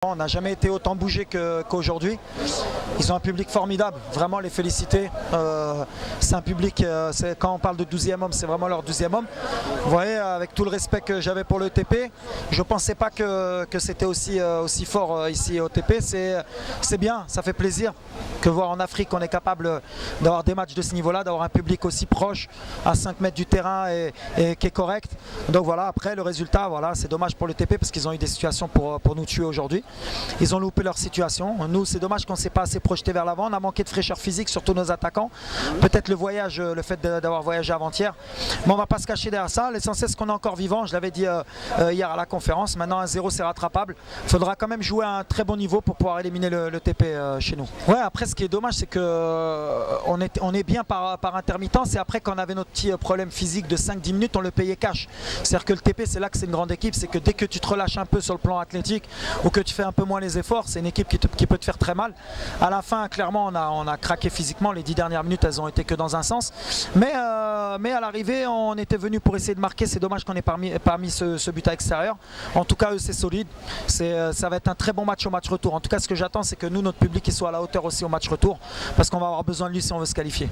On n'a jamais été autant bougé qu'aujourd'hui. Ils ont un public formidable, vraiment les féliciter. C'est un public, quand on parle de 12e homme, c'est vraiment leur 12e homme. Vous voyez, avec tout le respect que j'avais pour le TP, je ne pensais pas que c'était aussi fort ici au TP. C'est bien, ça fait plaisir que voir en Afrique on est capable d'avoir des matchs de ce niveau-là, d'avoir un public aussi proche, à 5 mètres du terrain et qui est correct. Donc voilà, après le résultat, voilà, c'est dommage pour le TP parce qu'ils ont eu des situations pour nous tuer aujourd'hui. Ils ont loupé leur situation. Nous, c'est dommage qu'on ne s'est pas assez projeté vers l'avant. On a manqué de fraîcheur physique, surtout nos attaquants. Peut-être le voyage, le fait d'avoir voyagé avant-hier. Mais on ne va pas se cacher derrière ça. L'essentiel, c'est qu'on est encore vivant. Je l'avais dit hier à la conférence. Maintenant, 1-0, c'est rattrapable. Il faudra quand même jouer à un très bon niveau pour pouvoir éliminer le TP chez nous. Ouais, après, ce qui est dommage, c'est qu'on est bien par intermittence. Et après, quand on avait notre petit problème physique de 5-10 minutes, on le payait cash. C'est-à-dire que le TP, c'est là que c'est une grande équipe. C'est que dès que tu te relâches un peu sur le plan athlétique ou que tu fais un peu moins les efforts, c'est une équipe qui peut te faire très mal. À la fin, clairement, on a craqué physiquement. Les 10 dernières minutes, elles ont été que dans un sens. Mais à l'arrivée, on était venu pour essayer de marquer. C'est dommage qu'on ait pas mis ce but à l'extérieur. En tout cas, eux, c'est solide. Ça va être un très bon match au match retour. En tout cas, ce que j'attends, c'est que nous, notre public, il soit à la hauteur aussi au match retour. Parce qu'on va avoir besoin de lui si on veut se qualifier.